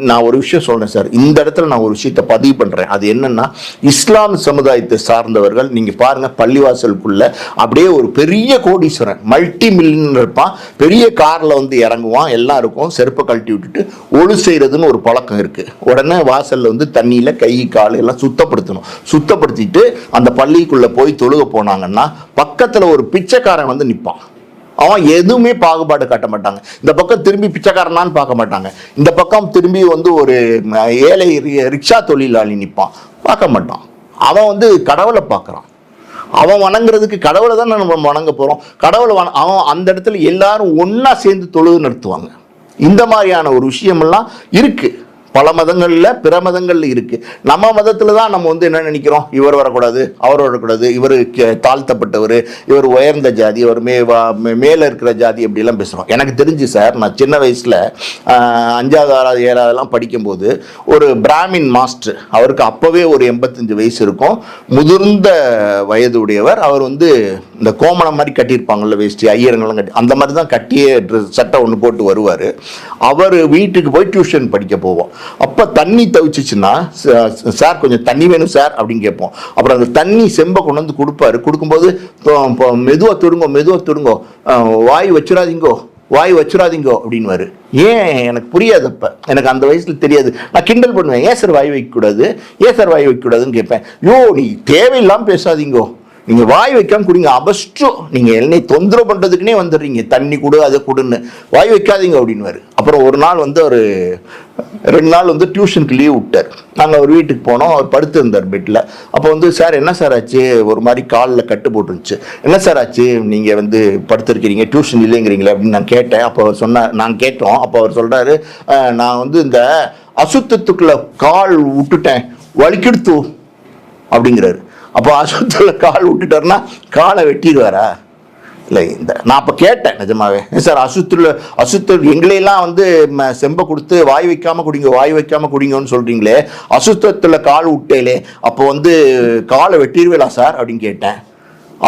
நான் ஒரு விஷயம் சொல்றேன் சார், இந்த இடத்துல நான் ஒரு விஷயத்தை பதிவு பண்றேன். அது என்னன்னா, இஸ்லாம் சமுதாயத்தை சார்ந்தவர்கள் நீங்க பாருங்க, பள்ளிவாசலுக்குள்ள அப்படியே ஒரு பெரிய கோடீஸ்வரன் மல்டி மில்லியன் இருப்பான், பெரிய கார்ல வந்து இறங்குவான், எல்லாம் இருக்கும், செருப்பை கழட்டி விட்டுட்டு ஒழு செய்யறதுன்னு ஒரு பழக்கம் இருக்கு. உடனே வாசல்ல வந்து தண்ணியில கை கால் எல்லாம் சுத்தப்படுத்திட்டு அந்த பள்ளிக்குள்ள போய் தொழுக போனாங்கன்னா பக்கத்துல ஒரு பிச்சைக்காரன் வந்து நிற்பான். அவன் எதுவுமே பாகுபாடு காட்ட மாட்டாங்க. இந்த பக்கம் திரும்பி பிச்சைக்காரனான்னு பார்க்க மாட்டாங்க, இந்த பக்கம் திரும்பி வந்து ஒரு ஏழை ரிக்ஷா தொழிலாளி நிற்பான், பார்க்க மாட்டான். அவன் வந்து கடவுளை பார்க்குறான். அவன் வணங்குறதுக்கு கடவுளை தான் நம்ம வணங்க போகிறோம். அவன் அந்த இடத்துல எல்லாரும் ஒன்றா சேர்ந்து தொழுது நடத்துவாங்க. இந்த மாதிரியான ஒரு விஷயமெல்லாம் இருக்குது. பல மதங்களில், பிற மதங்களில் இருக்குது. நம்ம மதத்தில் தான் நம்ம வந்து என்ன நினைக்கிறோம், இவர் வரக்கூடாது, அவர் வரக்கூடாது, இவர் தாழ்த்தப்பட்டவர், இவர் உயர்ந்த ஜாதி, அவர் மேலே இருக்கிற ஜாதி, அப்படிலாம் பேசுகிறோம். எனக்கு தெரிஞ்சு சார், நான் சின்ன வயசில் 5வது 6வது 7வதுலாம் படிக்கும்போது ஒரு பிராமின் மாஸ்டர், அவருக்கு அப்போவே ஒரு 85 வயசு இருக்கும், முதிர்ந்த வயது உடையவர். அவர் வந்து இந்த கோமணம் மாதிரி கட்டியிருப்பாங்கல்ல வேஷ்டி, ஐயருங்கெல்லாம் கட்டி, அந்த மாதிரி தான் கட்டியே சட்டை ஒன்று போட்டு வருவார். அவர் வீட்டுக்கு போய் டியூஷன் படிக்க போவோம். அப்போ தண்ணி தவிச்சிச்சுன்னா, சார் கொஞ்சம் தண்ணி வேணும் சார் அப்படின்னு கேட்போம். அப்புறம் அந்த தண்ணி செம்பை கொண்டு வந்து கொடுப்பாரு. கொடுக்கும்போது மெதுவாக தொடுங்கோ, வாய் வச்சுராதீங்கோ அப்படின்வாரு. ஏன் எனக்கு புரியாது. அப்போ எனக்கு அந்த வயசுல தெரியாது. நான் கிண்டல் பண்ணுவேன், ஏன் சார் வாய் வைக்கக்கூடாதுன்னு கேட்பேன். யோ, நீ தேவையில்லாமல் பேசாதீங்கோ, நீங்க வாய் வைக்காம குடிங்க, அபஸ்ட்டும் நீங்க என்னை தொந்தரவு பண்றதுக்குன்னே வந்துடுறீங்க, தண்ணி கொடு அதை கொடுன்னு, வாய் வைக்காதீங்க அப்படின்வாரு. அப்புறம் ஒரு நாள் வந்து ஒரு 2 நாள் வந்து டியூஷனுக்கு லீவ் விட்டார். நாங்கள் அவர் வீட்டுக்கு போனோம். அவர் படுத்திருந்தார் பெட்டில். அப்போ வந்து, சார் என்ன சார் ஆச்சு, ஒரு மாதிரி காலில் கட்டு போட்டுருந்துச்சு, என்ன சார் ஆச்சு, நீங்கள் வந்து படுத்திருக்கிறீங்க, டியூஷன் இல்லைங்கிறீங்களே அப்படின்னு நான் கேட்டேன். அப்போ அவர் நாங்கள் கேட்டோம். அப்போ அவர் சொல்கிறாரு, நான் வந்து இந்த அசுத்தத்துக்குள்ள கால் விட்டுட்டேன், வலிக்கெடுத்து அப்படிங்கிறாரு. அப்போ அசுத்துல கால் விட்டுட்டாருன்னா காலை வெட்டிடுவாரா? இல்லை, நான் அப்போ கேட்டேன் நிஜமாவே, சார் அசுத்து எங்களையெல்லாம் வந்து செம்பை கொடுத்து வாய் வைக்காம குடிங்கன்னு சொல்றீங்களே, அசுத்தத்தில் கால் விட்டேலே, அப்போ வந்து காலை வெட்டிடுவேலா சார் அப்படின்னு கேட்டேன்.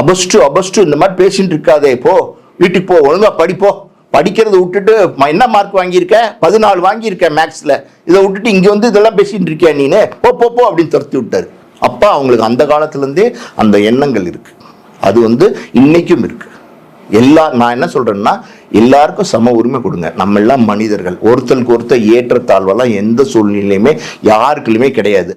அபஸ்டு இந்த மாதிரி பேசிட்டு இருக்காதே, போ வீட்டுக்கு போ, ஒழுங்கா படிப்போ, படிக்கிறத விட்டுட்டு என்ன மார்க் வாங்கியிருக்கேன், 14 வாங்கியிருக்கேன் மேக்ஸில், இதை விட்டுட்டு இங்கே வந்து இதெல்லாம் பேசிட்டு இருக்கியா நீனு, போ அப்படின்னு துரத்தி விட்டாரு. அப்போ அவங்களுக்கு அந்த காலத்துலேருந்தே அந்த எண்ணங்கள் இருக்கு. அது வந்து இன்னைக்கும் இருக்கு. நான் என்ன சொல்றேன்னா, எல்லாருக்கும் சம உரிமை கொடுங்க. நம்ம எல்லாம் மனிதர்கள், ஒருத்தருக்கு ஒருத்தர் ஏற்றத்தாழ்வெல்லாம் எந்த சூழ்நிலையுமே யாருக்குள்ளுமே கிடையாது.